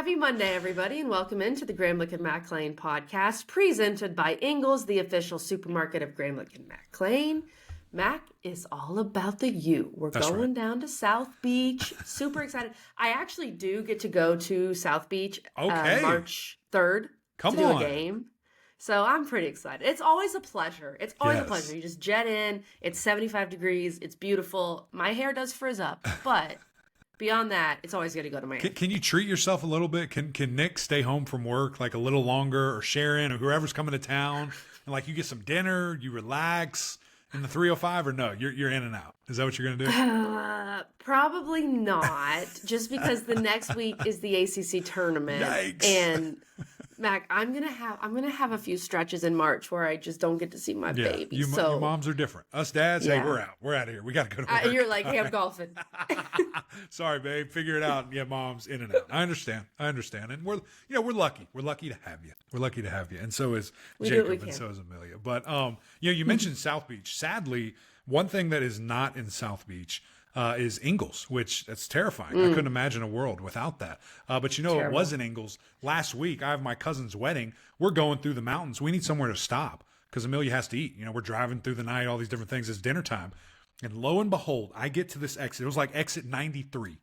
Happy Monday, everybody, and welcome into the Gramlich and McLean podcast, presented by Ingles, the official supermarket of Gramlich and McLean. Mac is all about the U. We're going down to South Beach. Super excited. I actually do get to go to South Beach March 3rd to do a game. So I'm pretty excited. It's always a pleasure. It's always a pleasure. You just jet in. It's 75 degrees. It's beautiful. My hair does frizz up, but beyond that, it's always good to go to Miami. Can you treat yourself a little bit? Can Nick stay home from work like a little longer, or Sharon, or whoever's coming to town, and like you get some dinner, you relax in the 305, or no, you're in and out? Is that what you're gonna do? Probably not, just because the next week is the ACC tournament. Yikes. And Mac, I'm gonna have a few stretches in March where I just don't get to see my baby. Your moms are different. Us dads, hey, we're out. We're out of here. We got to go to work. You're like, hey, I'm golfing. Sorry, babe. Figure it out. Yeah, mom's in and out. I understand. And we're lucky. We're lucky to have you. We're lucky to have you. And so is Jacob, and so is Amelia. But you mentioned South Beach. Sadly, one thing that is not in South Beach is Ingles, which that's terrifying. I couldn't imagine a world without that. But Terrible. It was in Ingles. Last week, I have my cousin's wedding. We're going through the mountains. We need somewhere to stop because Amelia has to eat. We're driving through the night, all these different things. It's dinner time. And lo and behold, I get to this exit. It was like exit 93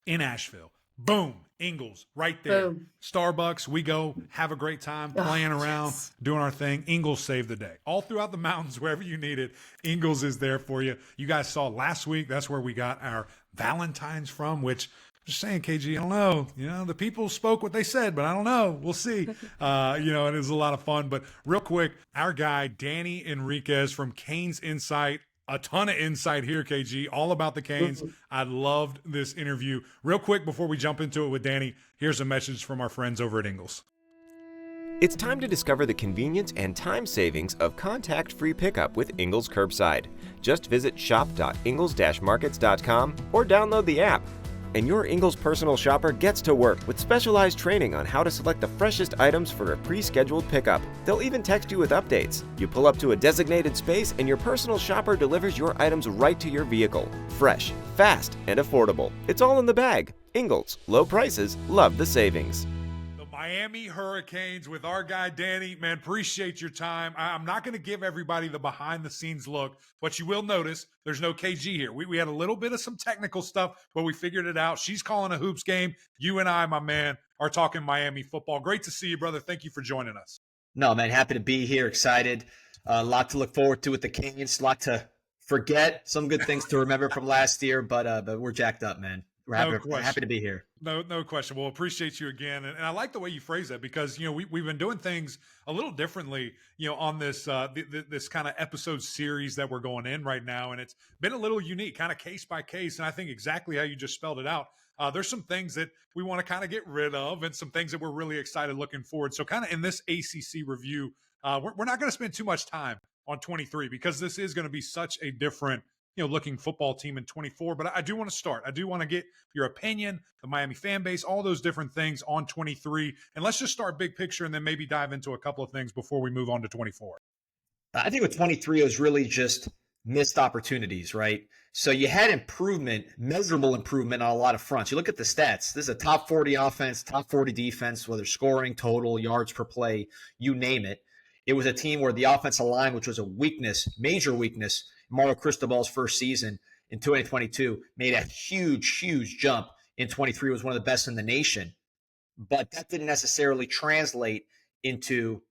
in Asheville. Boom, Ingles, right there. Boom. Starbucks, we go, have a great time, playing around, doing our thing. Ingles saved the day. All throughout the mountains, wherever you need it, Ingles is there for you. You guys saw last week, that's where we got our Valentines from, which, just saying, KG, I don't know. The people spoke what they said, but I don't know. We'll see. And it was a lot of fun. But real quick, our guy, Danny Enriquez from Canes Insight. A ton of insight here, KG, all about the Canes. I loved this interview. Real quick, before we jump into it with Danny, here's a message from our friends over at Ingles. It's time to discover the convenience and time savings of contact-free pickup with Ingles Curbside. Just visit shop.ingles-markets.com or download the app. And your Ingles personal shopper gets to work with specialized training on how to select the freshest items for a pre-scheduled pickup. They'll even text you with updates. You pull up to a designated space and your personal shopper delivers your items right to your vehicle. Fresh, fast, and affordable. It's all in the bag. Ingles. Low prices. Love the savings. Miami Hurricanes with our guy Danny. Man, appreciate your time. I'm not going to give everybody the behind-the-scenes look, but you will notice there's no KG here. We had a little bit of some technical stuff, but we figured it out. She's calling a hoops game. You and I, my man, are talking Miami football. Great to see you, brother. Thank you for joining us. No, man, happy to be here. Excited. A lot to look forward to with the Canes. A lot to forget. Some good things to remember from last year, but we're jacked up, man. We're happy to be here. No question. Well, appreciate you again. And I like the way you phrase that because, we've been doing things a little differently, on this this kind of episode series that we're going in right now. And it's been a little unique, kind of case by case. And I think exactly how you just spelled it out. There's some things that we want to kind of get rid of and some things that we're really excited looking forward. So kind of in this ACC review, we're not going to spend too much time on 23 because this is going to be such a different looking football team in 24. But I do want to start. I do want to get your opinion, the Miami fan base, all those different things on 23. And let's just start big picture and then maybe dive into a couple of things before we move on to 24. I think with 23, it was really just missed opportunities, right? So you had improvement, measurable improvement on a lot of fronts. You look at the stats. This is a top 40 offense, top 40 defense, whether scoring, total, yards per play, you name it. It was a team where the offensive line, which was a weakness, major weakness, Mario Cristobal's first season in 2022, made a huge jump in 23, was one of the best in the nation. But that didn't necessarily translate into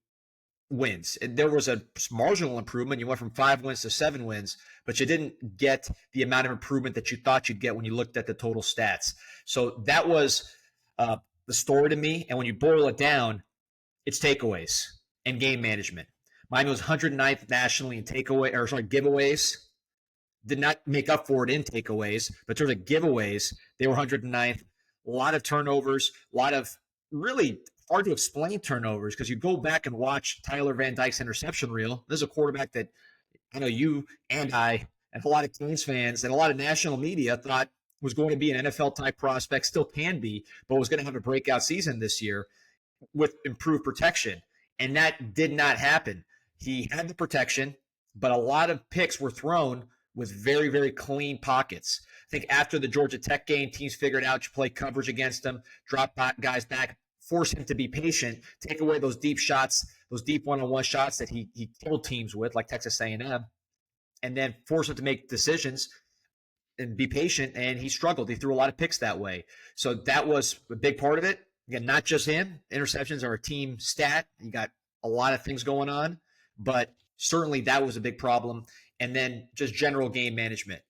wins. There was a marginal improvement. You went from 5 wins to 7 wins, but you didn't get the amount of improvement that you thought you'd get when you looked at the total stats. So that was the story to me. And when you boil it down, it's takeaways and game management. Miami was 109th nationally in giveaways. Did not make up for it in takeaways, but in terms of giveaways, they were 109th. A lot of turnovers, a lot of really hard to explain turnovers because you go back and watch Tyler Van Dyke's interception reel. This is a quarterback that I know you and I and a lot of Canes fans and a lot of national media thought was going to be an NFL-type prospect, still can be, but was going to have a breakout season this year with improved protection. And that did not happen. He had the protection, but a lot of picks were thrown with very, very clean pockets. I think after the Georgia Tech game, teams figured out you play coverage against him, drop guys back, force him to be patient, take away those deep shots, those deep one-on-one shots that he killed teams with, like Texas A&M, and then force him to make decisions and be patient. And he struggled. He threw a lot of picks that way. So that was a big part of it. Again, not just him. Interceptions are a team stat. You got a lot of things going on, but certainly that was a big problem. And then just general game management.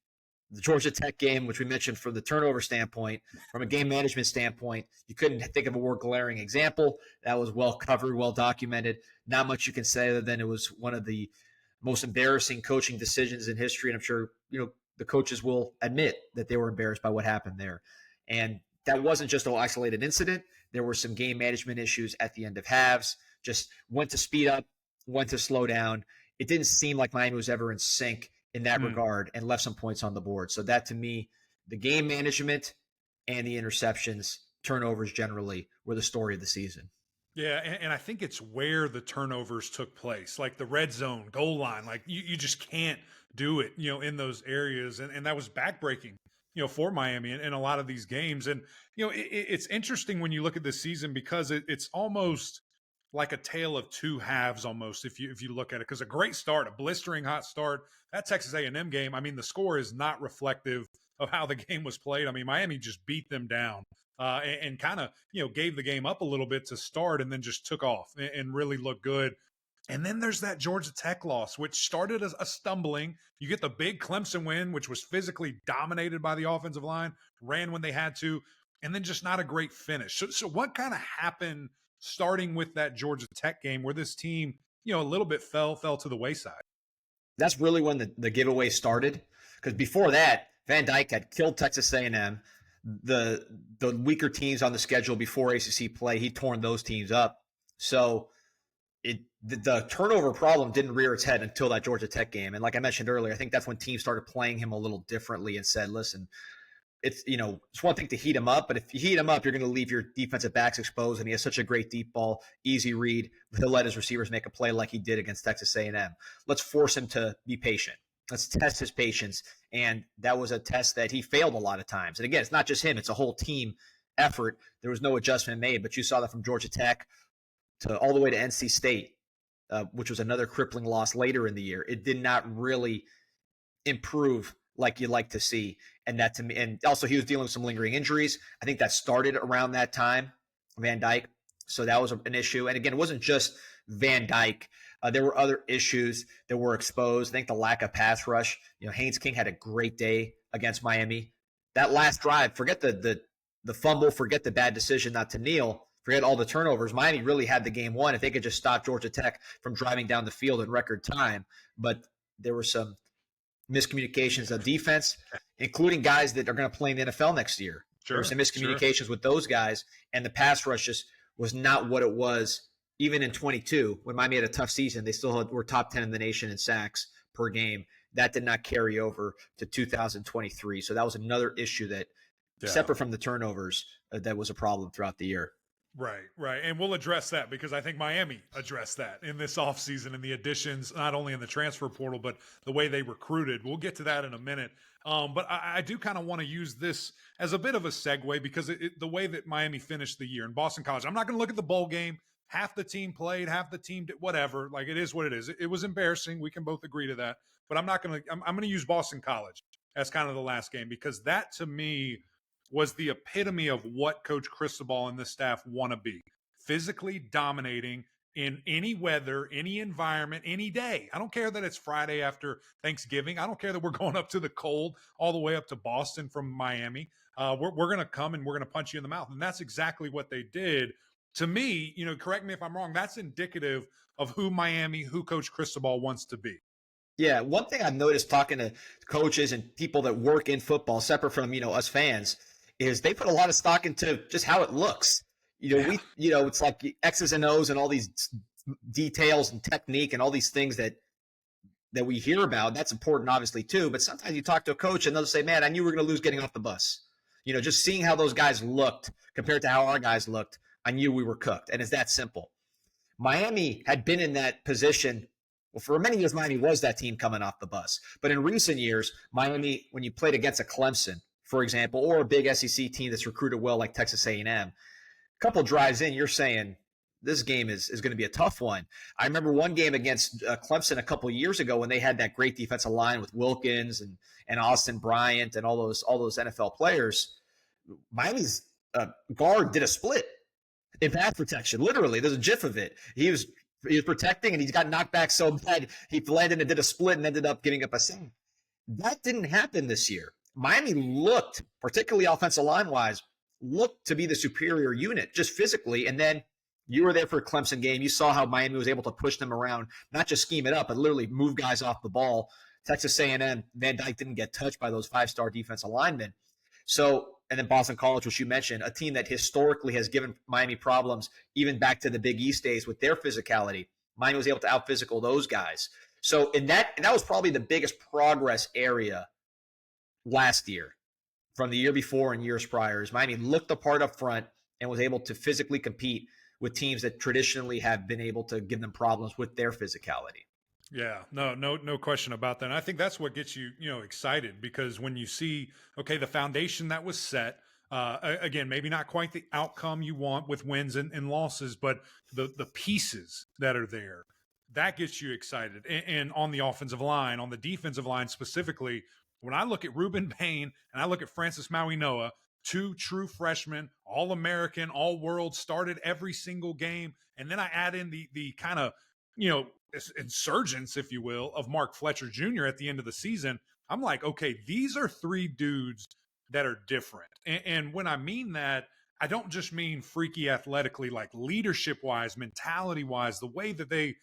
The Georgia Tech game, which we mentioned from the turnover standpoint, from a game management standpoint, you couldn't think of a more glaring example. That was well covered, well documented. Not much you can say other than it was one of the most embarrassing coaching decisions in history. And I'm sure, the coaches will admit that they were embarrassed by what happened there. And that wasn't just an isolated incident. There were some game management issues at the end of halves, just when to speed up, when to slow down. It didn't seem like Miami was ever in sync in that regard and left some points on the board. So that, to me, the game management and the interceptions, turnovers generally, were the story of the season. Yeah, and I think it's where the turnovers took place, like the red zone, goal line. Like you just can't do it, in those areas. And that was backbreaking, for Miami in a lot of these games. And, it's interesting when you look at this season because it's almost like a tale of two halves almost if you look at it, because a great start, a blistering hot start, that Texas A&M game, I mean, the score is not reflective of how the game was played. I mean, Miami just beat them down and kind of, gave the game up a little bit to start and then just took off and really looked good. And then there's that Georgia Tech loss, which started as a stumbling. You get the big Clemson win, which was physically dominated by the offensive line, ran when they had to, and then just not a great finish. So what kind of happened starting with that Georgia Tech game where this team, a little bit fell to the wayside? That's really when the giveaway started, because before that, Van Dyke had killed Texas A&M. The weaker teams on the schedule before ACC play, he torn those teams up. So the turnover problem didn't rear its head until that Georgia Tech game. And like I mentioned earlier, I think that's when teams started playing him a little differently and said, listen, it's one thing to heat him up, but if you heat him up, you're going to leave your defensive backs exposed. And he has such a great deep ball, easy read. He'll let his receivers make a play like he did against Texas A&M. Let's force him to be patient. Let's test his patience. And that was a test that he failed a lot of times. And again, it's not just him. It's a whole team effort. There was no adjustment made, but you saw that from Georgia Tech to all the way to NC State, which was another crippling loss later in the year. It did not really improve like you'd like to see. And that to me, and also he was dealing with some lingering injuries. I think that started around that time, Van Dyke. So that was an issue. And again, it wasn't just Van Dyke. There were other issues that were exposed. I think the lack of pass rush. Haynes King had a great day against Miami. That last drive, forget the fumble, forget the bad decision not to kneel, forget all the turnovers. Miami really had the game won if they could just stop Georgia Tech from driving down the field in record time. But there were some miscommunications of defense, including guys that are going to play in the NFL next year. There were some miscommunications with those guys, and the pass rush just was not what it was even in 22 when Miami had a tough season. They still were top 10 in the nation in sacks per game. That did not carry over to 2023. So that was another issue that, separate from the turnovers, that was a problem throughout the year. Right. And we'll address that because I think Miami addressed that in this offseason and the additions, not only in the transfer portal, but the way they recruited. We'll get to that in a minute. But I do kind of want to use this as a bit of a segue because the way that Miami finished the year in Boston College, I'm not going to look at the bowl game. Half the team played, half the team did whatever. Like, it is what it is. It was embarrassing. We can both agree to that. But I'm going to use Boston College as kind of the last game because that to me was the epitome of what Coach Cristobal and the staff want to be. Physically dominating in any weather, any environment, any day. I don't care that it's Friday after Thanksgiving. I don't care that we're going up to the cold all the way up to Boston from Miami. We're going to come and we're going to punch you in the mouth. And that's exactly what they did. To me, correct me if I'm wrong, that's indicative of who Coach Cristobal wants to be. Yeah, one thing I've noticed talking to coaches and people that work in football, separate from, us fans, is they put a lot of stock into just how it looks. It's like X's and O's and all these details and technique and all these things that we hear about. That's important, obviously, too. But sometimes you talk to a coach and they'll say, man, I knew we were going to lose getting off the bus. Just seeing how those guys looked compared to how our guys looked, I knew we were cooked. And it's that simple. Miami had been in that position Well, for many years, Miami was that team coming off the bus. But in recent years, Miami, when you played against a Clemson, for example, or a big SEC team that's recruited well like Texas A&M, a couple drives in, you're saying this game is going to be a tough one. I remember one game against Clemson a couple years ago when they had that great defensive line with Wilkins and Austin Bryant and all those NFL players. Miami's guard did a split in pass protection. Literally, there's a GIF of it. He was protecting, and he got knocked back so bad he landed and did a split and ended up giving up a sack. That didn't happen this year. Miami looked, particularly offensive line-wise, looked to be the superior unit just physically. And then you were there for a Clemson game. You saw how Miami was able to push them around, not just scheme it up, but literally move guys off the ball. Texas A&M, Van Dyke didn't get touched by those five-star defensive linemen. So, and then Boston College, which you mentioned, a team that historically has given Miami problems, even back to the Big East days with their physicality. Miami was able to out-physical those guys. So, and that was probably the biggest progress area last year from the year before and years prior. Is Miami looked the part up front and was able to physically compete with teams that traditionally have been able to give them problems with their physicality. Yeah, no question about that. And I think that's what gets you, excited, because when you see, okay, the foundation that was set, again, maybe not quite the outcome you want with wins and losses, but the pieces that are there, that gets you excited. And on the offensive line, on the defensive line specifically, when I look at Ruben Payne and I look at Francis Mauigoa, two true freshmen, All-American, All-World, started every single game, and then I add in the kind of, insurgence, if you will, of Mark Fletcher Jr. at the end of the season, I'm like, okay, these are three dudes that are different. And when I mean that, I don't just mean freaky athletically, like leadership-wise, mentality-wise, the way that they,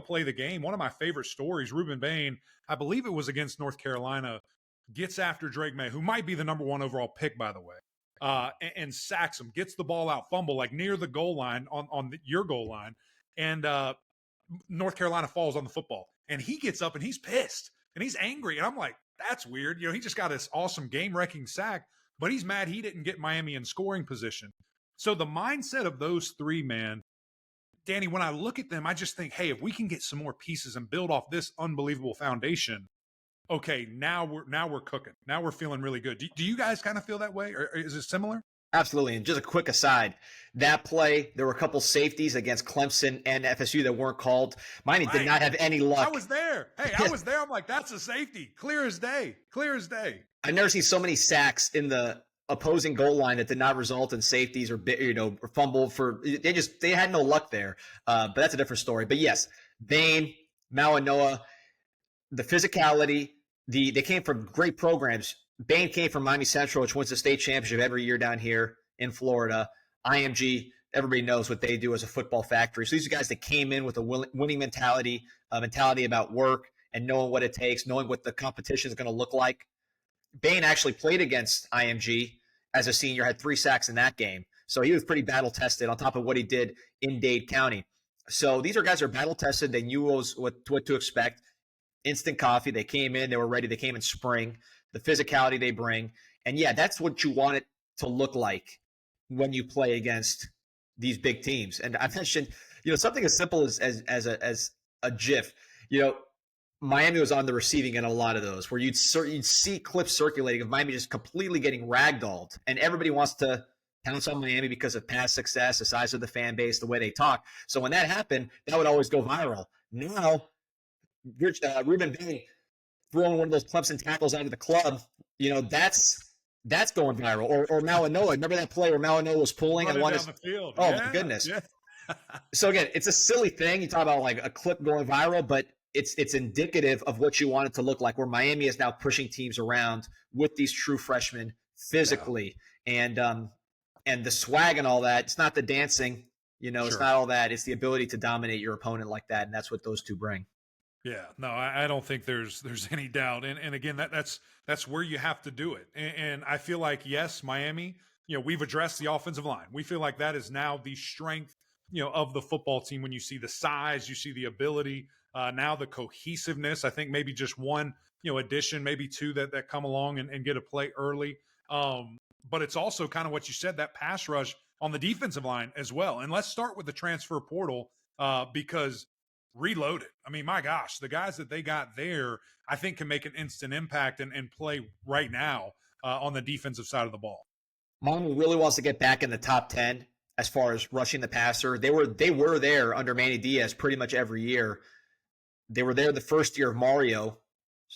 play the game. One of my favorite stories, Ruben Payne, I believe it was against North Carolina, gets after Drake May, who might be the number one overall pick, by the way, and sacks him, gets the ball out, fumble, like near the goal line, on your goal line, and North Carolina falls on the football. And he gets up and he's pissed and he's angry. And I'm like, that's weird. He just got this awesome game-wrecking sack, but he's mad he didn't get Miami in scoring position. So the mindset of those three, man, Danny, when I look at them, I just think, hey, if we can get some more pieces and build off this unbelievable foundation, okay, now we're cooking. Now we're feeling really good. Do you guys kind of feel that way, or is it similar? Absolutely. And just a quick aside, that play, there were a couple safeties against Clemson and FSU that weren't called. Miami did not have any luck. I was there. Hey, I was there. I'm like, that's a safety. Clear as day. Clear as day. I've never seen so many sacks in the opposing goal line that did not result in safeties or fumble for. They had no luck there. But that's a different story. But yes, Bain, Mauigoa, the physicality, they came from great programs. Bain came from Miami Central, which wins the state championship every year down here in Florida. IMG, everybody knows what they do as a football factory. So these are guys that came in with a winning mentality, a mentality about work and knowing what it takes, knowing what the competition is going to look like. Bain actually played against IMG as a senior, had 3 sacks in that game. So he was pretty battle-tested on top of what he did in Dade County. So these are guys that are battle-tested. They knew what to expect. Instant coffee. They came in. They were ready. They came in spring. The physicality they bring. And, yeah, that's what you want it to look like when you play against these big teams. And I mentioned, something as simple as a GIF. Miami was on the receiving end of a lot of those where you'd see clips circulating of Miami just completely getting ragdolled. And everybody wants to pounce on Miami because of past success, the size of the fan base, the way they talk. So when that happened, that would always go viral. Now, Ruben Payne throwing one of those Clemson tackles out of the club, that's going viral. Or Mauigoa. Remember that play where Mauigoa was pulling and down the field. Oh, yeah, my goodness. Yeah. So, again, it's a silly thing. You talk about like a clip going viral, but it's indicative of what you want it to look like, where Miami is now pushing teams around with these true freshmen physically. Yeah. And the swag and all that. It's not the dancing. It's not all that. It's the ability to dominate your opponent like that, and that's what those two bring. Yeah, no, I don't think there's any doubt. And again, that's where you have to do it. And I feel like, yes, Miami, we've addressed the offensive line. We feel like that is now the strength, of the football team. When you see the size, you see the ability, now the cohesiveness. I think maybe just one, addition, maybe two that come along and get a play early. But it's also kind of what you said, that pass rush on the defensive line as well. And let's start with the transfer portal, because reloaded. I mean, my gosh, the guys that they got there, I think can make an instant impact and play right now on the defensive side of the ball. Miami really wants to get back in the top 10 as far as rushing the passer. They were there under Manny Diaz pretty much every year. They were there the first year of Mario,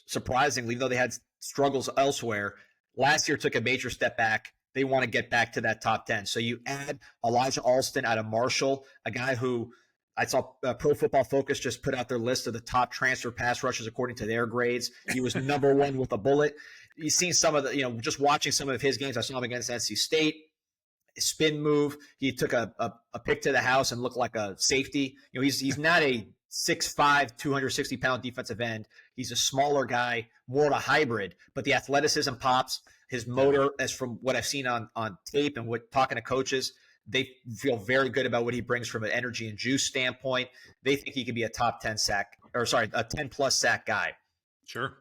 surprisingly, though they had struggles elsewhere. Last year took a major step back. They want to get back to that top 10. So you add Elijah Alston out of Marshall, a guy who I saw Pro Football Focus just put out their list of the top transfer pass rushers according to their grades. He was number one with a bullet. You've seen some of the, just watching some of his games. I saw him against NC State. His spin move. He took a pick to the house and looked like a safety. He's not a 6'5", 260-pound defensive end. He's a smaller guy, more of a hybrid, but the athleticism pops. His motor, as from what I've seen on tape and talking to coaches, they feel very good about what he brings from an energy and juice standpoint. They think he could be a top 10 sack, a 10-plus sack guy. Sure.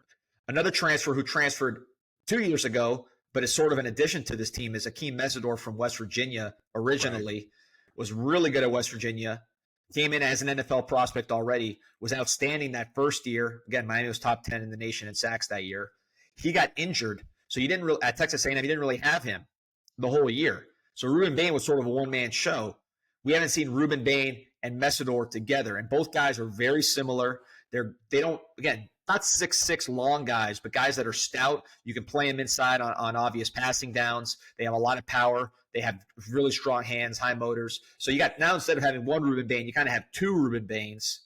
Another transfer who transferred 2 years ago, but is sort of an addition to this team, is Akeem Mesidor from West Virginia originally. Right. Was really good at West Virginia. Came in as an NFL prospect already. Was outstanding that first year. Again, Miami was top 10 in the nation in sacks that year. He got injured, so you didn't really at Texas A&M. You didn't really have him the whole year. So Ruben Bain was sort of a one-man show. We haven't seen Ruben Bain and Mesidor together, and both guys are very similar. They don't, again, not 6'6" long guys, but guys that are stout. You can play them inside on obvious passing downs. They have a lot of power. They have really strong hands, high motors. So you got, now instead of having one Ruben Bain, you kind of have two Ruben Bains.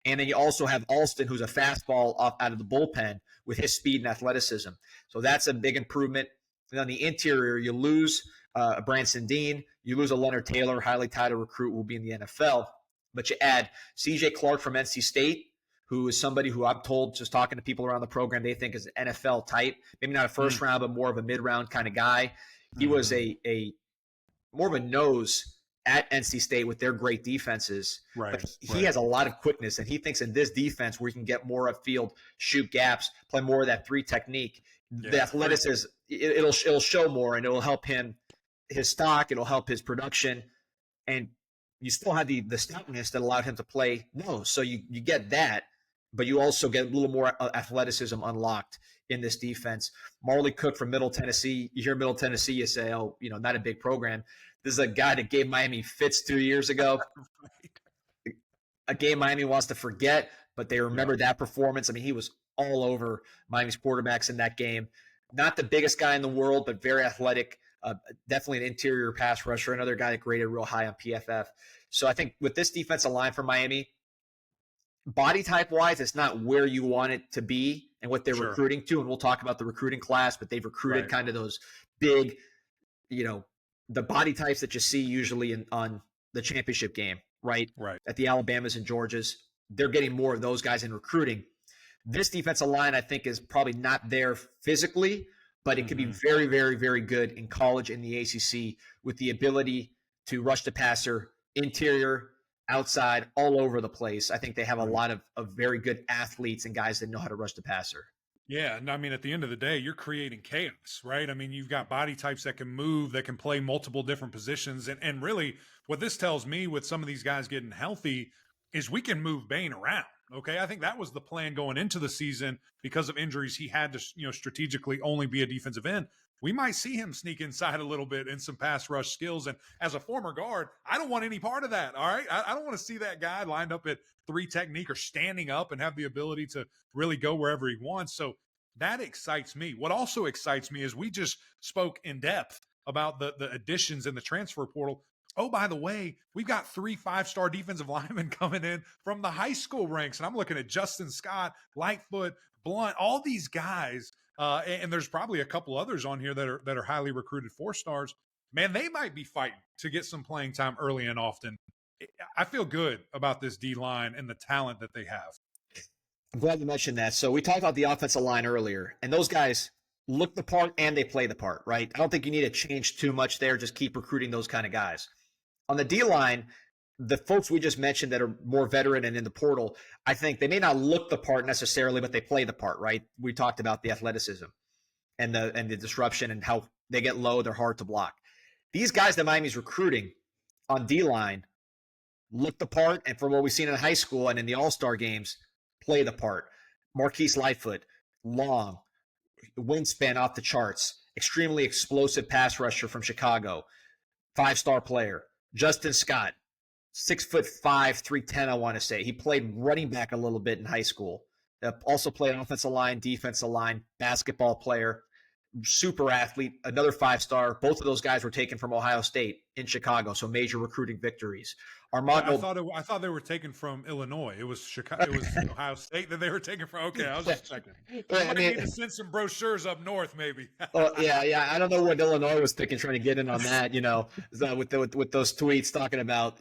And then you also have Alston, who's a fastball out of the bullpen with his speed and athleticism. So that's a big improvement. And on the interior, you lose Branson Dean. You lose a Leonard Taylor, highly touted recruit, will be in the NFL. But you add C.J. Clark from NC State, who is somebody who I'm told, just talking to people around the program, they think is an NFL type. Maybe not a first round, but more of a mid-round kind of guy. He was a more of a nose at NC State with their great defenses. Right. But he has a lot of quickness, and he thinks in this defense where he can get more upfield, shoot gaps, play more of that three technique, the athleticism, it'll show more, and it'll help him, his stock, it'll help his production. And you still have the stoutness that allowed him to play nose. So you get that, but you also get a little more athleticism unlocked in this defense. Marley Cook from Middle Tennessee. You hear Middle Tennessee, you say, oh, not a big program. This is a guy that gave Miami fits 2 years ago. Right. A game Miami wants to forget, but they remember that performance. I mean, he was all over Miami's quarterbacks in that game. Not the biggest guy in the world, but very athletic. Definitely an interior pass rusher, another guy that graded real high on PFF. So I think with this defensive line for Miami, body type wise, it's not where you want it to be and what they're recruiting to. And we'll talk about the recruiting class, but they've recruited kind of those big, the body types that you see usually on the championship game, right? At the Alabamas and Georgias. They're getting more of those guys in recruiting. This defensive line, I think, is probably not there physically, but it could be very, very, very good in college in the ACC with the ability to rush the passer, interior, outside, all over the place. I think they have a lot of very good athletes and guys that know how to rush the passer. Yeah, and I mean, at the end of the day, you're creating chaos, right? I mean, you've got body types that can move, that can play multiple different positions. And really, what this tells me with some of these guys getting healthy is we can move Bain around. Okay, I think that was the plan going into the season. Because of injuries, he had to, strategically only be a defensive end. We might see him sneak inside a little bit in some pass rush skills. And as a former guard, I don't want any part of that. All right, I don't want to see that guy lined up at three technique or standing up and have the ability to really go wherever he wants. So that excites me. What also excites me is we just spoke in depth about the additions in the transfer portal. Oh, by the way, we've got 3 5-star defensive linemen coming in from the high school ranks. And I'm looking at Justin Scott, Lightfoot, Blunt, all these guys. And there's probably a couple others on here that are highly recruited 4-stars. Man, they might be fighting to get some playing time early and often. I feel good about this D-line and the talent that they have. I'm glad you mentioned that. So we talked about the offensive line earlier, and those guys look the part and they play the part, right? I don't think you need to change too much there. Just keep recruiting those kind of guys. On the D-line, the folks we just mentioned that are more veteran and in the portal, I think they may not look the part necessarily, but they play the part, right? We talked about the athleticism and the disruption and how they get low, they're hard to block. These guys that Miami's recruiting on D-line, look the part, and from what we've seen in high school and in the All-Star games, play the part. Marquise Lightfoot, long, wingspan off the charts, extremely explosive pass rusher from Chicago, 5-star player. Justin Scott, 6'5", 310, I want to say. He played running back a little bit in high school. Also played offensive line, defensive line, basketball player, super athlete, another 5-star. Both of those guys were taken from Ohio State in Chicago, so major recruiting victories. Armando, I thought they were taken from Illinois. It was Chicago. It was Ohio State that they were taking from. Okay, I was just checking. I need to send some brochures up north, maybe. yeah. I don't know what Illinois was thinking, trying to get in on that. With those tweets talking about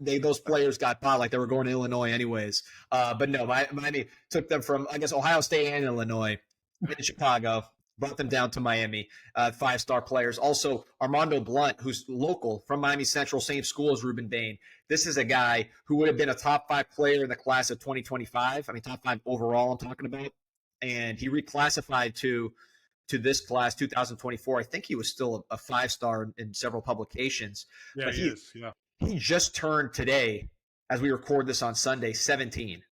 those players got bought like they were going to Illinois anyways. But no, Miami took them from, I guess, Ohio State and Illinois in Chicago. Brought them down to Miami, 5-star players. Also, Armando Blunt, who's local from Miami Central, same school as Ruben Bain. This is a guy who would have been a top 5 player in the class of 2025. I mean, top 5 overall I'm talking about. And he reclassified to this class, 2024. I think he was still a 5-star in several publications. Yeah, but he is. Yeah. He just turned today, as we record this on Sunday, 17.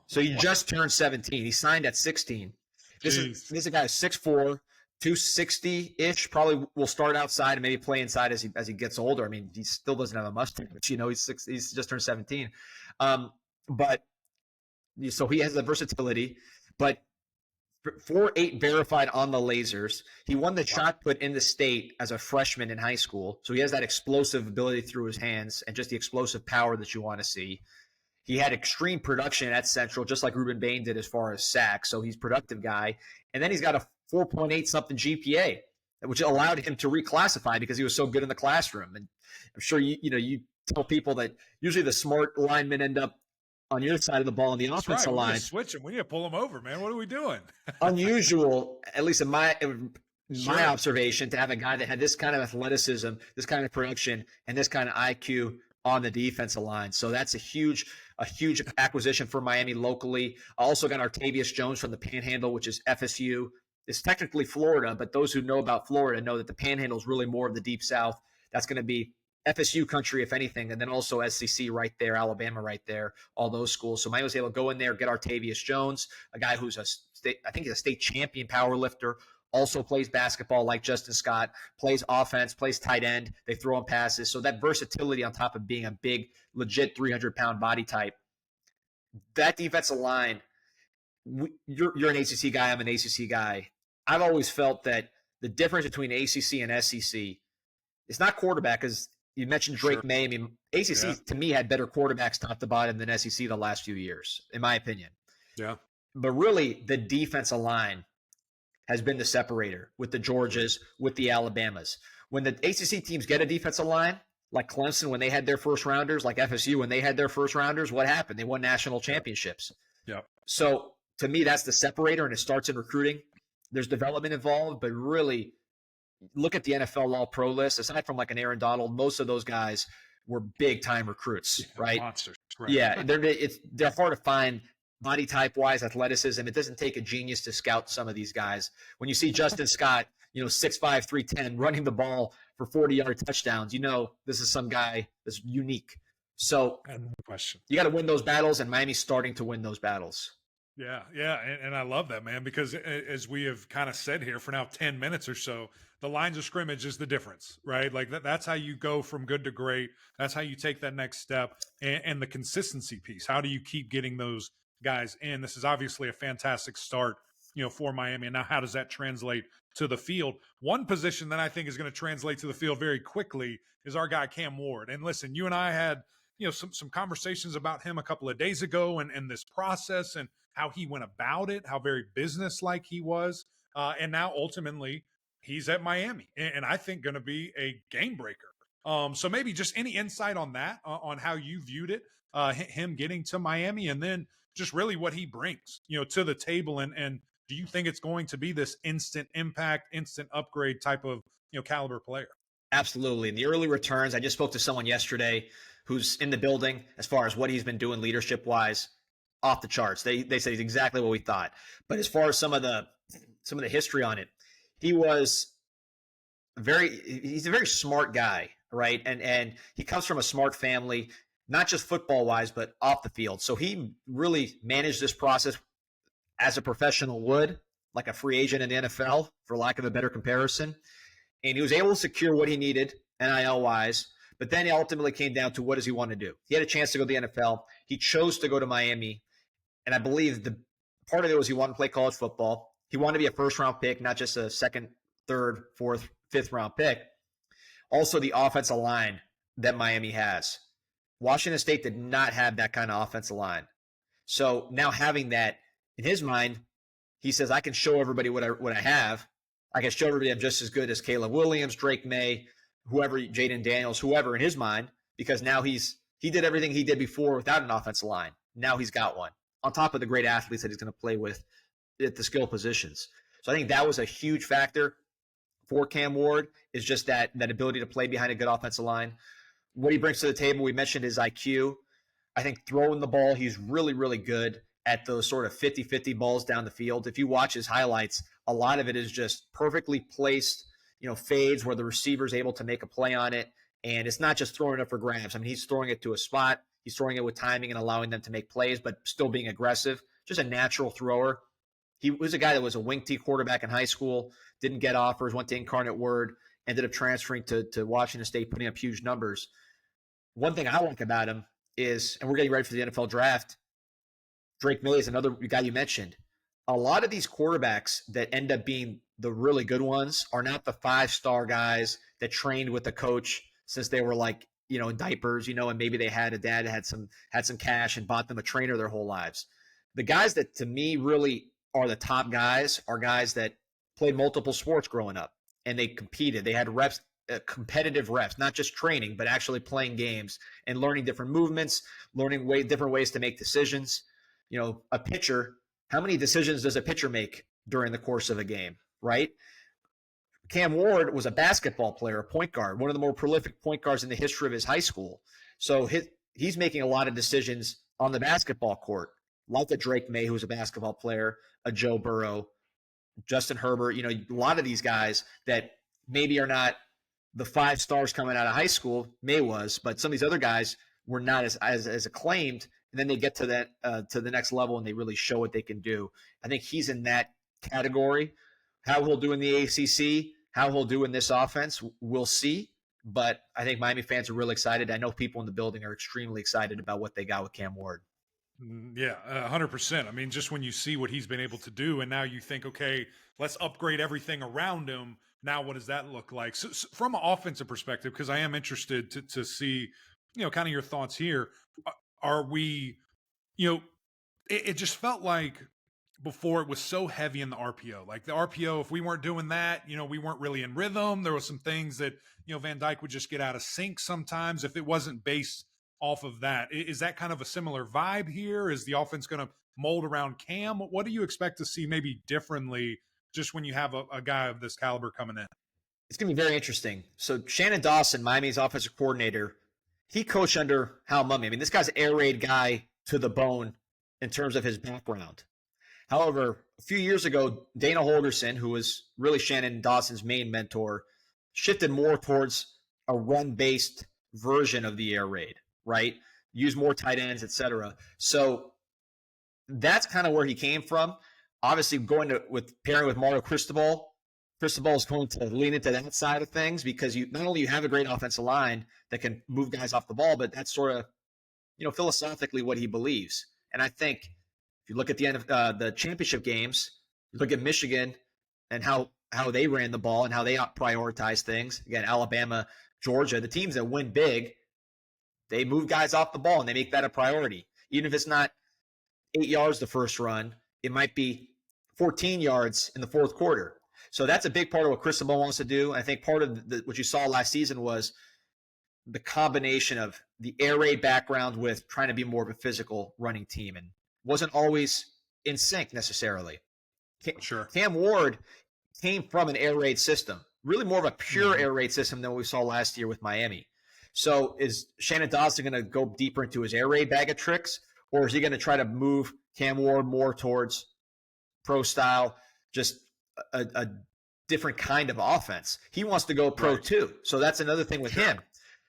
So he just turned 17. He signed at 16. This is a guy 6'4", 260-ish. Probably will start outside and maybe play inside as he gets older. I mean, he still doesn't have a mustache, but he's just turned 17. But so he has the versatility. But 4.8 verified on the lasers. He won the shot put in the state as a freshman in high school. So he has that explosive ability through his hands and just the explosive power that you want to see. He had extreme production at Central, just like Ruben Bain did as far as sacks. So he's a productive guy. And then he's got a 4.8 something GPA, which allowed him to reclassify because he was so good in the classroom. And I'm sure you tell people that usually the smart linemen end up on your side of the ball on the offensive line. We need to switch him. We need to pull him over, man. What are we doing? Unusual, at least in my observation, to have a guy that had this kind of athleticism, this kind of production, and this kind of IQ on the defensive line. So that's a huge acquisition for Miami locally. I also got Artavius Jones from the Panhandle, which is FSU. It's technically Florida, but those who know about Florida know that the Panhandle is really more of the Deep South. That's going to be FSU country, if anything, and then also SEC right there, Alabama right there, all those schools. So Miami was able to go in there, get Artavius Jones, a guy who's I think he's a state champion power lifter, also plays basketball like Justin Scott, plays offense, plays tight end. They throw him passes. So that versatility on top of being a big, legit 300-pound body type, that defensive line, you're an ACC guy, I'm an ACC guy. I've always felt that the difference between ACC and SEC is not quarterback, because you mentioned Drake May. I mean, ACC to me had better quarterbacks top to bottom than SEC the last few years, in my opinion. Yeah. But really, the defensive line has been the separator with the Georgias, with the Alabamas. When the ACC teams get a defensive line, like Clemson when they had their first rounders, like FSU when they had their first rounders, what happened? They won national championships. Yeah. So to me, that's the separator, and it starts in recruiting. There's development involved, but really look at the NFL All-Pro list. Aside from like an Aaron Donald, most of those guys were big-time recruits, right? Monsters. Right. Yeah, they're hard to find body type-wise, athleticism. It doesn't take a genius to scout some of these guys. When you see Justin Scott, 6'5", 310, running the ball for 40-yard touchdowns, this is some guy that's unique. So No question. You got to win those battles, and Miami's starting to win those battles. Yeah. And I love that, man, because as we have kind of said here for now 10 minutes or so, the lines of scrimmage is the difference, right? Like that's how you go from good to great. That's how you take that next step, and the consistency piece. How do you keep getting those guys in? This is obviously a fantastic start, for Miami. And now how does that translate to the field? One position that I think is going to translate to the field very quickly is our guy, Cam Ward. And listen, you and I had, some conversations about him a couple of days ago and this process and how he went about it, how very business-like he was. And now ultimately he's at Miami, and I think going to be a game breaker. So maybe just any insight on that, on how you viewed it, him getting to Miami, and then just really what he brings, to the table. And do you think it's going to be this instant impact, instant upgrade type of, caliber player? Absolutely. And the early returns, I just spoke to someone yesterday who's in the building as far as what he's been doing leadership-wise, off the charts. They say it's exactly what we thought. But as far as some of the history on it, he's a very smart guy, right? And he comes from a smart family, not just football wise, but off the field. So he really managed this process as a professional would, like a free agent in the NFL, for lack of a better comparison. And he was able to secure what he needed NIL wise. But then it ultimately came down to, what does he want to do? He had a chance to go to the NFL. He chose to go to Miami. And I believe the part of it was he wanted to play college football. He wanted to be a first-round pick, not just a second, third, fourth, fifth-round pick. Also, the offensive line that Miami has. Washington State did not have that kind of offensive line. So now having that in his mind, he says, I can show everybody what I have. I can show everybody I'm just as good as Caleb Williams, Drake May, whoever, Jaden Daniels, whoever in his mind, because now he did everything he did before without an offensive line. Now he's got one, on top of the great athletes that he's going to play with at the skill positions. So I think that was a huge factor for Cam Ward, is just that ability to play behind a good offensive line. What he brings to the table, we mentioned his IQ. I think throwing the ball, he's really, really good at those sort of 50-50 balls down the field. If you watch his highlights, a lot of it is just perfectly placed, fades where the receiver is able to make a play on it. And it's not just throwing it for grabs. I mean, he's throwing it to a spot. He's throwing it with timing and allowing them to make plays, but still being aggressive. Just a natural thrower. He was a guy that was a wing T quarterback in high school, didn't get offers, went to Incarnate Word, ended up transferring to Washington State, putting up huge numbers. One thing I like about him is, and we're getting ready for the NFL draft, Drake May is another guy you mentioned. A lot of these quarterbacks that end up being the really good ones are not the 5-star guys that trained with the coach since they were in diapers, and maybe they had a dad that had some cash and bought them a trainer their whole lives. The guys that to me really are the top guys are guys that played multiple sports growing up and they competed. They had reps, competitive reps, not just training, but actually playing games and learning different movements, learning different ways to make decisions. A pitcher, how many decisions does a pitcher make during the course of a game, right? Cam Ward was a basketball player, a point guard, one of the more prolific point guards in the history of his high school. So he's making a lot of decisions on the basketball court, like a Drake May, who's a basketball player, a Joe Burrow, Justin Herbert, a lot of these guys that maybe are not the 5 stars coming out of high school. May was, but some of these other guys were not as acclaimed. And then they get to the next level and they really show what they can do. I think he's in that category. How he'll do in the ACC, how he'll do in this offense, we'll see. But I think Miami fans are really excited. I know people in the building are extremely excited about what they got with Cam Ward. Yeah, 100%. I mean, just when you see what he's been able to do, and now you think, okay, let's upgrade everything around him. Now, what does that look like? So from an offensive perspective, because I am interested to see, kind of your thoughts here. Are we, it just felt like before it was so heavy in the RPO. Like the RPO, if we weren't doing that, we weren't really in rhythm. There was some things that, Van Dyke would just get out of sync sometimes if it wasn't based off of that. Is that kind of a similar vibe here? Is the offense going to mold around Cam? What do you expect to see maybe differently just when you have a guy of this caliber coming in? It's going to be very interesting. So Shannon Dawson, Miami's offensive coordinator, he coached under Hal Mumme. I mean, this guy's an air raid guy to the bone in terms of his background. However, a few years ago, Dana Holgerson, who was really Shannon Dawson's main mentor, shifted more towards a run-based version of the air raid, right? Use more tight ends, etc. So that's kind of where he came from. Obviously, pairing with Mario Cristobal. Cristobal is going to lean into that side of things because not only you have a great offensive line that can move guys off the ball, but that's sort of, philosophically what he believes. And I think if you look at the end of the championship games, you look at Michigan and how they ran the ball and how they prioritized things. Again, Alabama, Georgia, the teams that win big, they move guys off the ball and they make that a priority. Even if it's not 8 yards the first run, it might be 14 yards in the fourth quarter. So that's a big part of what Cristobal wants to do. I think part of what you saw last season was the combination of the air raid background with trying to be more of a physical running team and wasn't always in sync necessarily. Sure. Cam Ward came from an air raid system, really more of a pure air raid system than what we saw last year with Miami. So is Shannon Dawson going to go deeper into his air raid bag of tricks, or is he going to try to move Cam Ward more towards pro style, just a different kind of offense? He wants to go pro too. So that's another thing with him.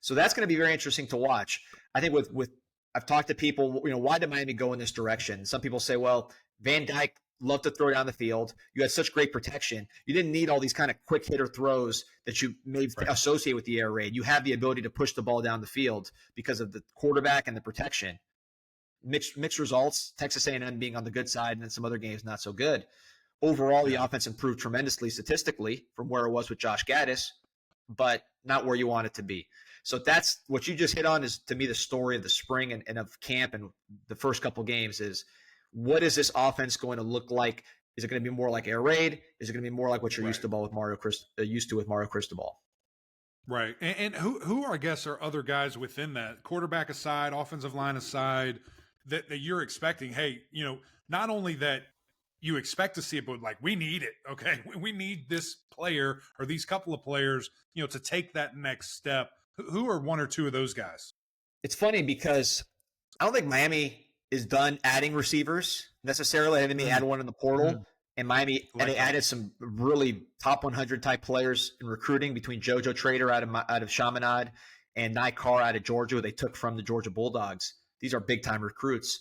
So that's going to be very interesting to watch. I think with I've talked to people, why did Miami go in this direction? Some people say, well, Van Dyke loved to throw down the field. You had such great protection. You didn't need all these kind of quick hitter throws that you may associate with the air raid. You have the ability to push the ball down the field because of the quarterback and the protection. Mixed results, Texas A&M being on the good side and then some other games not so good. Overall, the offense improved tremendously statistically from where it was with Josh Gaddis, but not where you want it to be. So that's what you just hit on is, to me, the story of the spring and of camp and the first couple games is, what is this offense going to look like? Is it going to be more like air raid? Is it going to be more like what you're used to with Mario Cristobal? Right. And who I guess are other guys within that, quarterback aside, offensive line aside, that you're expecting, hey, not only that you expect to see it, but like, we need it. Okay. We need this player or these couple of players, to take that next step. Who are one or two of those guys? It's funny because I don't think Miami is done adding receivers necessarily. I think they add one in the portal, and Miami they added some really top 100 type players in recruiting between JoJo Trader out of Chaminade and Nye Carr out of Georgia, who they took from the Georgia Bulldogs. These are big time recruits.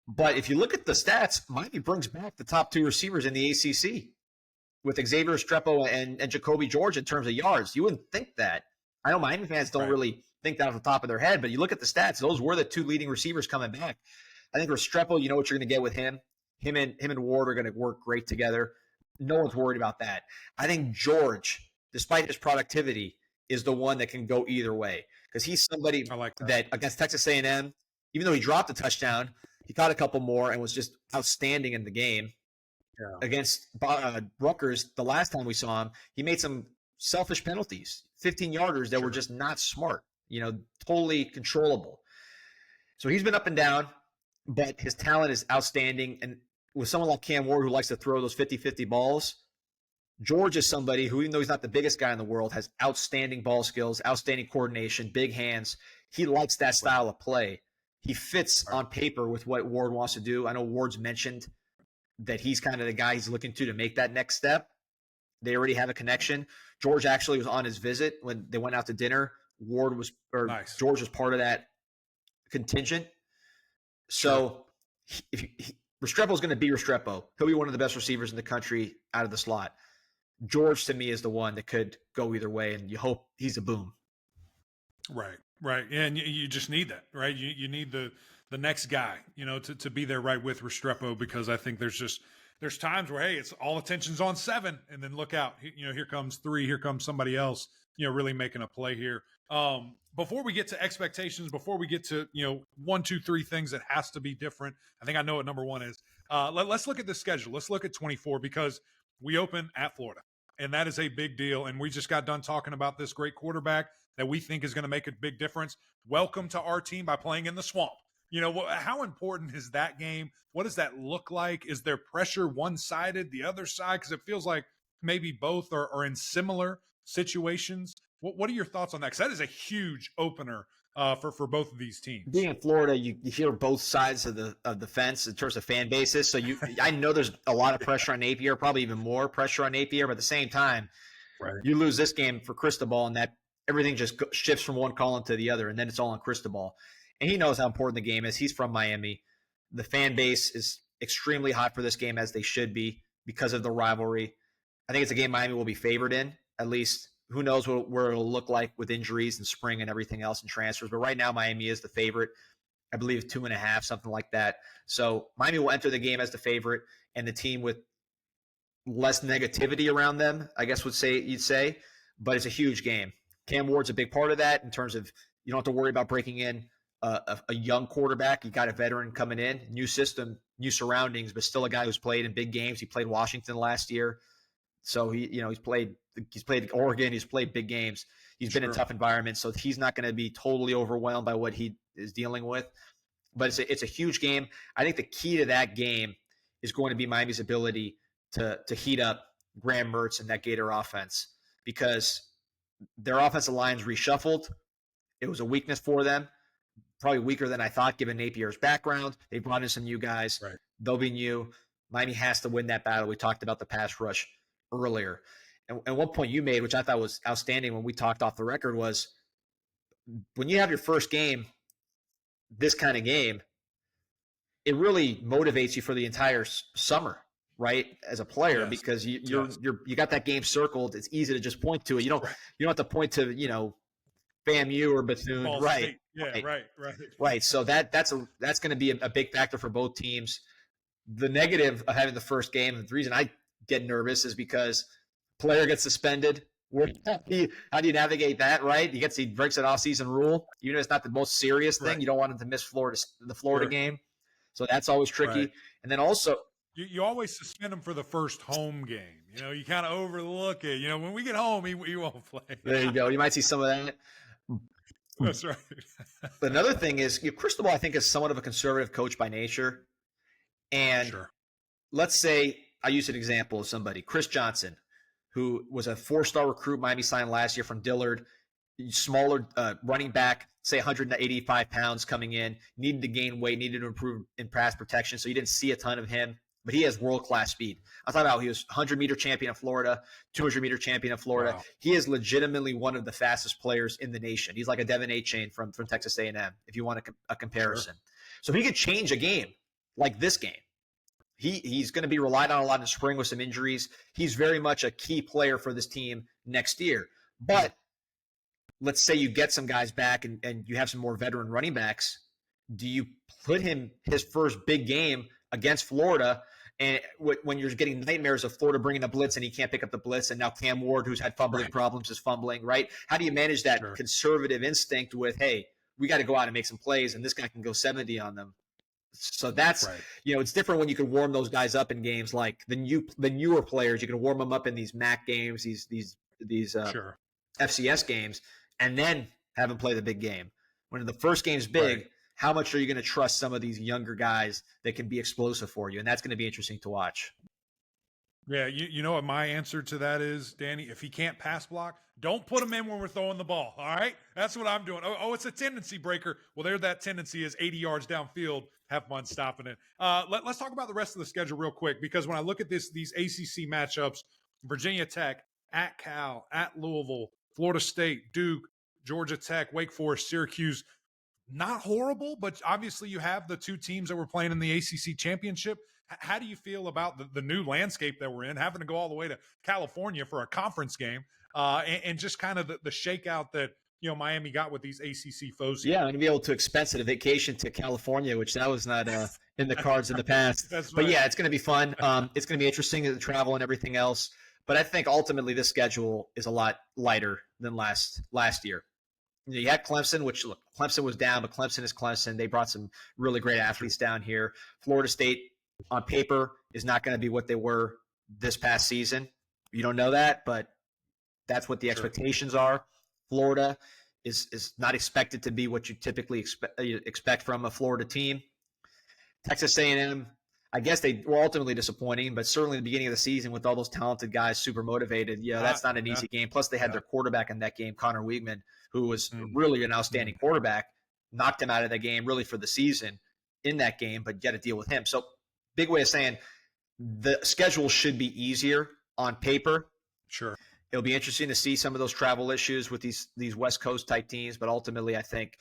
But if you look at the stats, Miami brings back the top two receivers in the ACC with Xavier Restrepo and Jacoby George in terms of yards. You wouldn't think that. I know Miami fans don't really think that off the top of their head, but you look at the stats, those were the two leading receivers coming back. I think Restrepo, you know what you're going to get with him. Him and Ward are going to work great together. No one's worried about that. I think George, despite his productivity, is the one that can go either way because he's somebody that against Texas A&M, even though he dropped a touchdown, he caught a couple more and was just outstanding in the game. Yeah. Against Rutgers, the last time we saw him, he made some selfish penalties, 15-yarders that were just not smart, totally controllable. So he's been up and down, but his talent is outstanding. And with someone like Cam Ward who likes to throw those 50-50 balls, George is somebody who, even though he's not the biggest guy in the world, has outstanding ball skills, outstanding coordination, big hands. He likes that style of play. He fits on paper with what Ward wants to do. I know Ward's mentioned that he's kind of the guy he's looking to make that next step. They already have a connection. George actually was on his visit when they went out to dinner. George was part of that contingent. So Restrepo is going to be Restrepo. He'll be one of the best receivers in the country out of the slot. George, to me, is the one that could go either way, and you hope he's a boom. Right. And you just need that, right? You need the next guy, to be there right with Restrepo, because I think there's times where, hey, it's all attention's on 7, and then look out, here comes 3, here comes somebody else, really making a play here. Before we get to expectations, before we get to, 1, 2, 3 things that has to be different, I think I know what number 1 is. Let's look at the schedule. Let's look at 24 because we open at Florida, and that is a big deal. And we just got done talking about this great quarterback that we think is going to make a big difference. Welcome to our team by playing in the swamp. How important is that game? What does that look like? Is there pressure one-sided, the other side? Because it feels like maybe both are in similar situations. What are your thoughts on that? Because that is a huge opener for both of these teams. Being in Florida, you hear both sides of the fence in terms of fan bases. So I know there's a lot of pressure on Napier, probably even more pressure on Napier. But at the same time, you lose this game for Cristobal, and that everything just shifts from one column to the other, and then it's all on Cristobal. And he knows how important the game is. He's from Miami. The fan base is extremely hot for this game, as they should be, because of the rivalry. I think it's a game Miami will be favored in, at least. Who knows where it'll look like with injuries and spring and everything else and transfers. But right now, Miami is the favorite. I believe 2.5, something like that. So Miami will enter the game as the favorite, and the team with less negativity around them, I guess you'd say. But it's a huge game. Cam Ward's a big part of that in terms of you don't have to worry about breaking in a young quarterback. You got a veteran coming in, new system, new surroundings, but still a guy who's played in big games. He played Washington last year. So he's played Oregon, he's played big games. He's been in tough environments, so he's not going to be totally overwhelmed by what he is dealing with. But it's a huge game. I think the key to that game is going to be Miami's ability to heat up Graham Mertz and that Gator offense, because their offensive line's reshuffled. It was a weakness for them, probably weaker than I thought given Napier's background. They brought in some new guys. Right. They'll be new. Miami has to win that battle. We talked about the pass rush earlier. And one point you made, which I thought was outstanding when we talked off the record, was when you have your first game, this kind of game, it really motivates you for the entire summer, right? As a player, because you got that game circled. It's easy to just point to it. You don't have to point to FAMU or Bethune, Ball right? State. Yeah, right. Right. So that's going to be a big factor for both teams. The negative of having the first game, and the reason I get nervous is because player gets suspended. How do you navigate that, right? He breaks that off-season rule. Even if it's not the most serious thing, you don't want him to miss the Florida game. So that's always tricky. Right. And then also you always suspend him for the first home game. You kind of overlook it. When we get home, he won't play. There you go. You might see some of that. That's right. But another thing is, Cristobal, I think, is somewhat of a conservative coach by nature. And let's say I use an example of somebody, Chris Johnson, who was a 4-star recruit Miami signed last year from Dillard, smaller running back, say 185 pounds coming in, needed to gain weight, needed to improve in pass protection, so you didn't see a ton of him, but he has world-class speed. I thought about he was 100-meter champion of Florida, 200-meter champion of Florida. Wow. He is legitimately one of the fastest players in the nation. He's like a Devin A. Chain from Texas A&M, if you want a comparison. So he could change a game like this game. He's going to be relied on a lot in the spring with some injuries. He's very much a key player for this team next year. But let's say you get some guys back and you have some more veteran running backs. Do you put him his first big game against Florida and when you're getting nightmares of Florida bringing a blitz and he can't pick up the blitz, and now Cam Ward, who's had fumbling problems, is fumbling, right? How do you manage that conservative instinct with, hey, we got to go out and make some plays, and this guy can go 70 on them? So that's, it's different when you can warm those guys up in games like the newer players. You can warm them up in these MAC games, these FCS games, and then have them play the big game. When the first game's big, how much are you going to trust some of these younger guys that can be explosive for you? And that's going to be interesting to watch. Yeah, you know what my answer to that is, Danny? If he can't pass block, don't put him in when we're throwing the ball, all right? That's what I'm doing. Oh, it's a tendency breaker. Well, there that tendency is 80 yards downfield. Have fun stopping it. Let's talk about the rest of the schedule real quick, because when I look at these ACC matchups, Virginia Tech, at Cal, at Louisville, Florida State, Duke, Georgia Tech, Wake Forest, Syracuse, not horrible, but obviously you have the two teams that were playing in the ACC championship. How do you feel about the new landscape that we're in, having to go all the way to California for a conference game, and just kind of the shakeout that Miami got with these ACC foes? Yeah, I'm going to be able to expense it a vacation to California, which that was not in the cards in the past. But yeah, it's going to be fun. It's going to be interesting, the travel and everything else. But I think ultimately this schedule is a lot lighter than last year. You had Clemson, which, look, Clemson was down, but Clemson is Clemson. They brought some really great athletes down here. Florida State, on paper, is not going to be what they were this past season. You don't know that, but that's what the expectations are. Florida is not expected to be what you typically expect from a Florida team. Texas A&M, I guess they were ultimately disappointing, but certainly in the beginning of the season with all those talented guys super motivated, that's not an easy game. Plus they had their quarterback in that game, Connor Weigman, who was really an outstanding quarterback, knocked him out of the game really for the season in that game, but you got to deal with him. So big way of saying the schedule should be easier on paper. Sure. It'll be interesting to see some of those travel issues with these West Coast type teams, but ultimately I think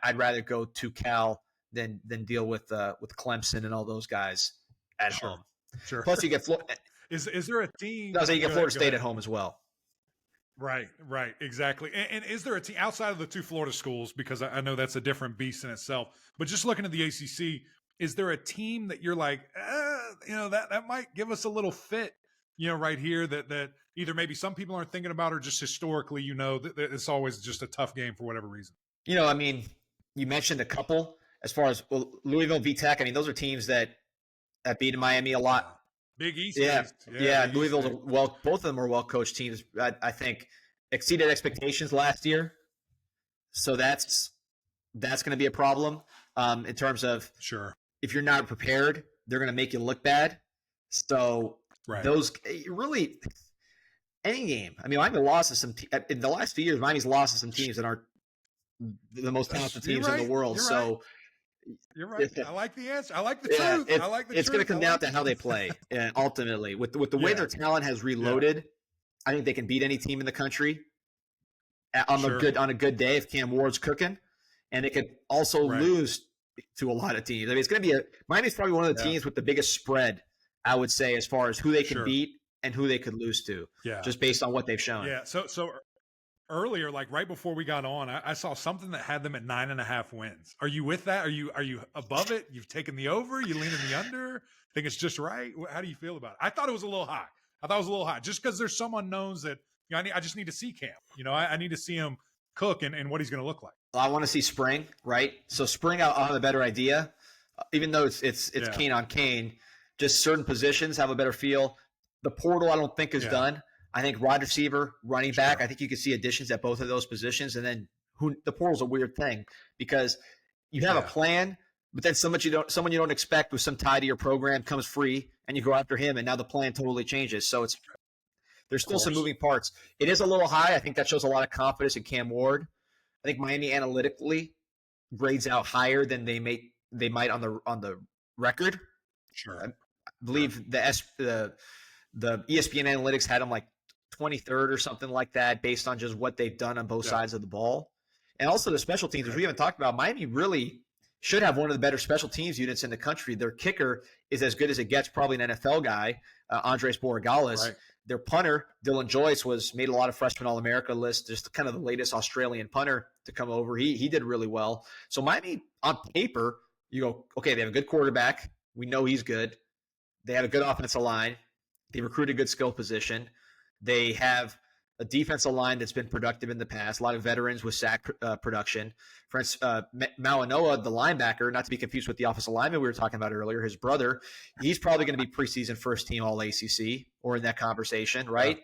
I'd rather go to Cal than deal with Clemson and all those guys at home. Sure. Plus you get is there a team? You get Florida State at home as well. Right, exactly. And is there a team outside of the two Florida schools, because I know that's a different beast in itself, but just looking at the ACC, is there a team that you're like, that might give us a little fit, right here that either maybe some people aren't thinking about, or just historically, that it's always just a tough game for whatever reason? You mentioned a couple as far as Louisville, VTech. I mean, those are teams that beat Miami a lot. Big East. Yeah. Louisville's both of them are well-coached teams. I think exceeded expectations last year. So that's going to be a problem in terms of if you're not prepared, they're going to make you look bad. So those really any game. I mean, Miami lost to some in the last few years. Miami's lost to some teams that aren't the most talented teams in the world. You're right. I like the answer. I like the truth. It's going to come down to how they play. Ultimately, with the way their talent has reloaded, I think they can beat any team in the country. Sure. On a good day if Cam Ward's cooking, and they could also Right. lose to a lot of teams. I mean, it's going to be Miami's probably one of the Yeah. teams with the biggest spread, I would say, as far as who they can Sure. beat and who they could lose to, Yeah. just based on what they've shown. Yeah. So earlier, like right before we got on, I saw something that had them at 9.5 wins. Are you with that? Are you above it? You've taken the over? You leaning the under? Think it's just right? How do you feel about it? I thought it was a little high. Just because there's some unknowns that I just need to see Cam. I need to see him cook and what he's going to look like. I want to see spring, right? So spring, I'll have a better idea. Even though it's Yeah. Kane on Kane, just certain positions have a better feel. The portal, I don't think is done. I think wide receiver, running back, I think you could see additions at both of those positions. And then the portal's a weird thing because you have a plan, but then someone you don't expect with some tie to your program comes free, and you go after him, and now the plan totally changes. So there's still some moving parts. It is a little high. I think that shows a lot of confidence in Cam Ward. I think Miami analytically grades out higher than they might on the record. Sure. I believe the ESPN analytics had them like 23rd or something like that, based on just what they've done on both sides of the ball, and also the special teams, which we haven't talked about. Miami really should have one of the better special teams units in the country. Their kicker is as good as it gets, probably an NFL guy, Andres Borregales. Right. Their punter, Dylan Joyce, made a lot of freshman All-America lists, just kind of the latest Australian punter to come over. He did really well. So Miami, on paper, you go, okay, they have a good quarterback. We know he's good. They have a good offensive line. They recruit a good skill position. They have a defensive line that's been productive in the past. A lot of veterans with sack production. For instance, Malinois, the linebacker, not to be confused with the offensive lineman we were talking about earlier, his brother, he's probably going to be preseason first team All ACC or in that conversation, right? Yeah.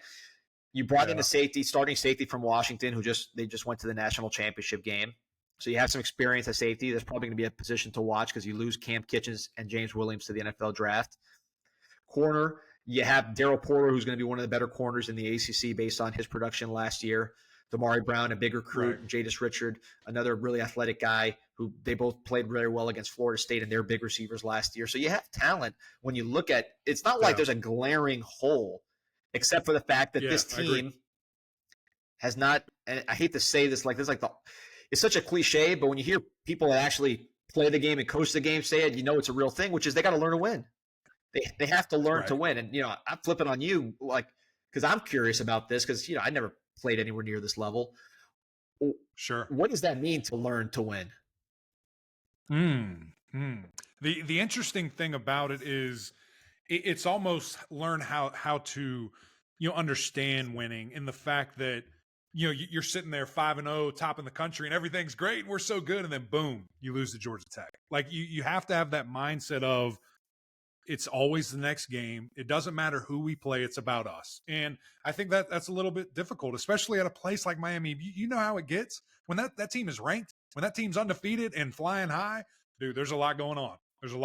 You brought in a starting safety from Washington, they just went to the national championship game. So you have some experience at safety. That's probably going to be a position to watch because you lose Cam Kitchens and James Williams to the NFL draft. Corner, you have Daryl Porter, who's going to be one of the better corners in the ACC based on his production last year. Damari Brown, a big recruit. Right. Jadis Richard, another really athletic guy who they both played very well against Florida State and their big receivers last year. So you have talent when you look at – it's not like there's a glaring hole, except for the fact that this team has not – and I hate to say this it's such a cliche, but when you hear people that actually play the game and coach the game say it, it's a real thing, which is they got to learn to win. They have to learn to win. And, I'm flipping on you, because I'm curious about this because, I never played anywhere near this level. Sure. What does that mean to learn to win? The interesting thing about it is it's almost learn how to, understand winning, in the fact that, you're sitting there 5-0, top in the country, and everything's great, and we're so good, and then boom, you lose to Georgia Tech. Like you have to have that mindset of, it's always the next game. It doesn't matter who we play. It's about us. And I think that's a little bit difficult, especially at a place like Miami. You know how it gets when that team is ranked, when that team's undefeated and flying high, dude, there's a lot going on. There's a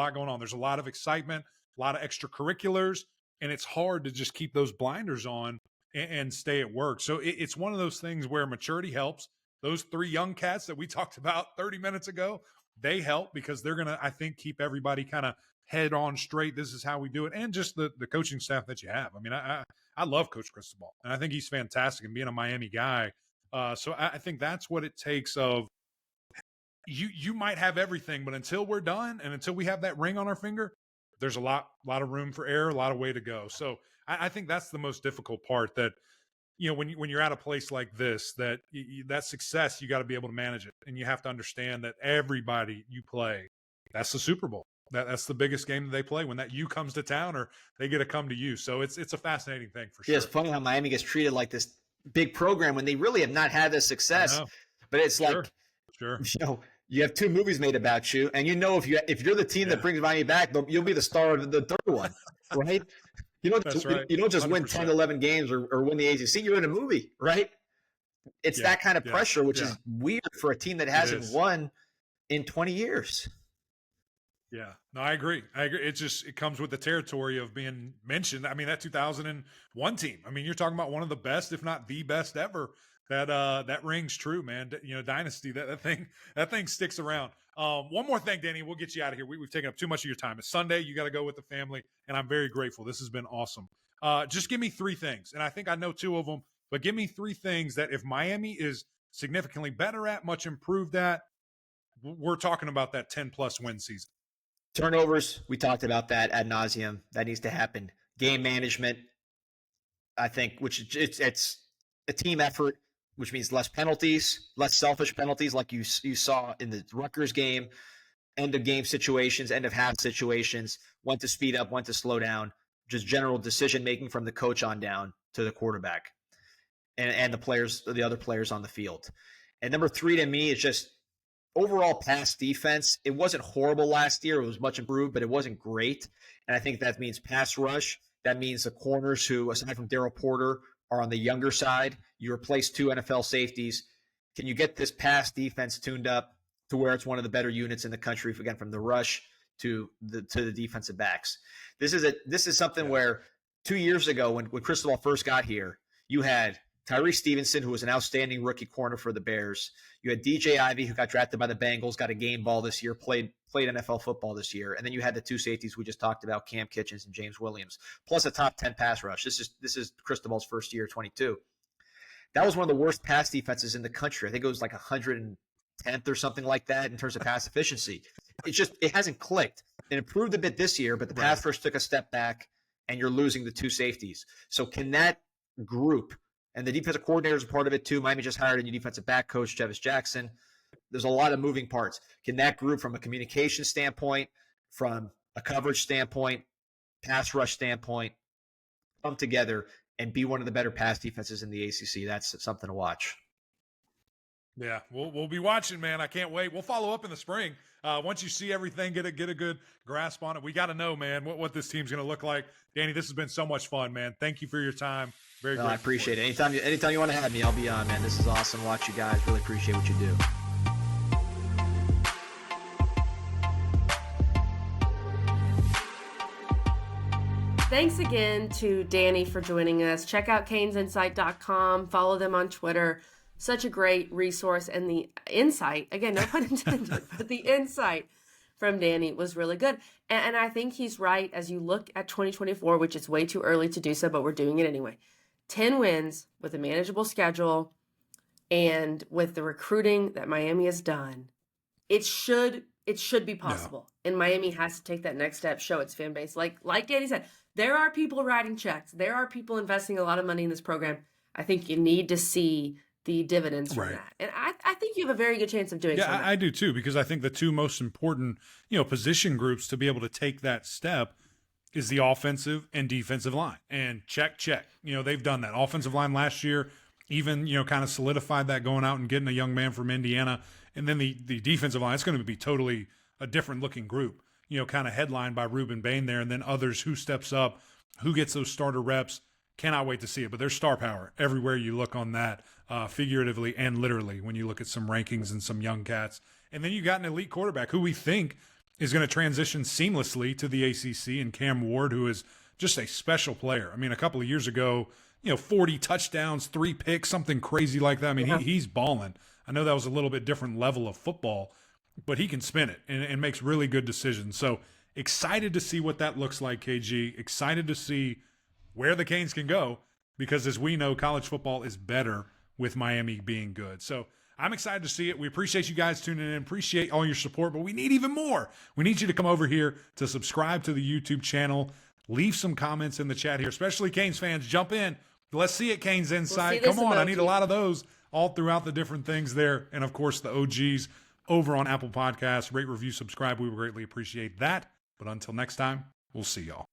lot of excitement, a lot of extracurriculars, and it's hard to just keep those blinders on and stay at work. So it's one of those things where maturity helps. Those three young cats that we talked about 30 minutes ago, they help because they're going to, I think, keep everybody kind of head on straight. This is how we do it. And just the coaching staff that you have. I mean, I love Coach Cristobal, and I think he's fantastic, and being a Miami guy. So I think that's what it takes. Of you might have everything, but until we're done and until we have that ring on our finger, there's a lot of room for error, a lot of way to go. So I think that's the most difficult part, that, when you're at a place like this, that that success, you got to be able to manage it. And you have to understand that everybody you play, that's the Super Bowl. That's the biggest game that they play, when that U comes to town, or they get to come to you. So it's a fascinating thing for sure. Yeah, it's funny how Miami gets treated like this big program when they really have not had this success. But it's sure. You have two movies made about you, and if you're the team that brings Miami back, you'll be the star of the third one, right? You don't just 100%. Win 10, 11 games or win the ACC. You're in a movie, right? It's that kind of pressure, which is weird for a team that hasn't won in 20 years. Yeah, no, I agree. It comes with the territory of being mentioned. I mean, that 2001 team. I mean, you're talking about one of the best, if not the best ever. That rings true, man. Dynasty. That thing sticks around. One more thing, Danny. We'll get you out of here. We've taken up too much of your time. It's Sunday. You got to go with the family, and I'm very grateful. This has been awesome. Just give me three things, and I think I know two of them. But give me three things that if Miami is significantly better at, much improved at? We're talking about that 10-plus win season. Turnovers, we talked about that ad nauseum. That needs to happen. Game management, I think, which it's a team effort, which means less penalties, less selfish penalties like you saw in the Rutgers game, end of game situations, end of half situations, when to speed up, when to slow down, just general decision-making from the coach on down to the quarterback and the other players on the field. And number 3 to me is just overall pass defense. It wasn't horrible last year. It was much improved, but it wasn't great. And I think that means pass rush. That means the corners who, aside from Darryl Porter, are on the younger side. You replace 2 NFL safeties. Can you get this pass defense tuned up to where it's one of the better units in the country, again, from the rush to the defensive backs? This is something where 2 years ago when Cristobal first got here, you had Tyree Stevenson, who was an outstanding rookie corner for the Bears. You had DJ Ivey, who got drafted by the Bengals, got a game ball this year, played NFL football this year. And then you had the 2 safeties we just talked about, Cam Kitchens and James Williams, plus a top 10 pass rush. This is Cristobal's first year, 22. That was one of the worst pass defenses in the country. I think it was like 110th or something like that in terms of pass efficiency. It hasn't clicked. It improved a bit this year, but the pass rush took a step back, and you're losing the 2 safeties. So can that group, and the defensive coordinator is a part of it too. Miami just hired a new defensive back coach, Jevis Jackson. There's a lot of moving parts. Can that group, from a communication standpoint, from a coverage standpoint, pass rush standpoint, come together and be one of the better pass defenses in the ACC? That's something to watch. Yeah, we'll be watching, man. I can't wait. We'll follow up in the spring. Once you see everything, get a good grasp on it. We got to know, man, what this team's going to look like. Danny, this has been so much fun, man. Thank you for your time. Very I appreciate it. Anytime you want to have me, I'll be on, man. This is awesome. Watch you guys. Really appreciate what you do. Thanks again to Danny for joining us. Check out canesinsight.com. Follow them on Twitter. Such a great resource. And the insight, again, no pun intended, but the insight from Danny was really good. And I think he's right as you look at 2024, which is way too early to do so, but we're doing it anyway. 10 wins with a manageable schedule and with the recruiting that Miami has done, it should be possible. Yeah. And Miami has to take that next step, show its fan base. Like Danny said, there are people writing checks. There are people investing a lot of money in this program. I think you need to see the dividends from that. And I think you have a very good chance of doing so. Yeah, I do too, because I think the 2 most important, position groups to be able to take that step is the offensive and defensive line. And check. They've done that. Offensive line last year, even, kind of solidified that, going out and getting a young man from Indiana. And then the defensive line, it's going to be totally a different looking group, kind of headlined by Ruben Bain there. And then others, who steps up, who gets those starter reps. Cannot wait to see it. But there's star power everywhere you look on that, figuratively and literally, when you look at some rankings and some young cats. And then you got an elite quarterback who we think is going to transition seamlessly to the ACC, and Cam Ward, who is just a special player. I mean, a couple of years ago, 40 touchdowns, 3 picks, something crazy like that. I mean, he's balling. I know that was a little bit different level of football, but he can spin it and makes really good decisions. So excited to see what that looks like, KG. Excited to see where the Canes can go, because as we know, college football is better with Miami being good. So I'm excited to see it. We appreciate you guys tuning in, appreciate all your support, but we need even more. We need you to come over here to subscribe to the YouTube channel. Leave some comments in the chat here, especially Canes fans. Jump in. Let's see it, Canes Insight. Come on, I need a lot of those all throughout the different things there. And, of course, the OGs over on Apple Podcasts. Rate, review, subscribe. We would greatly appreciate that. But until next time, we'll see y'all.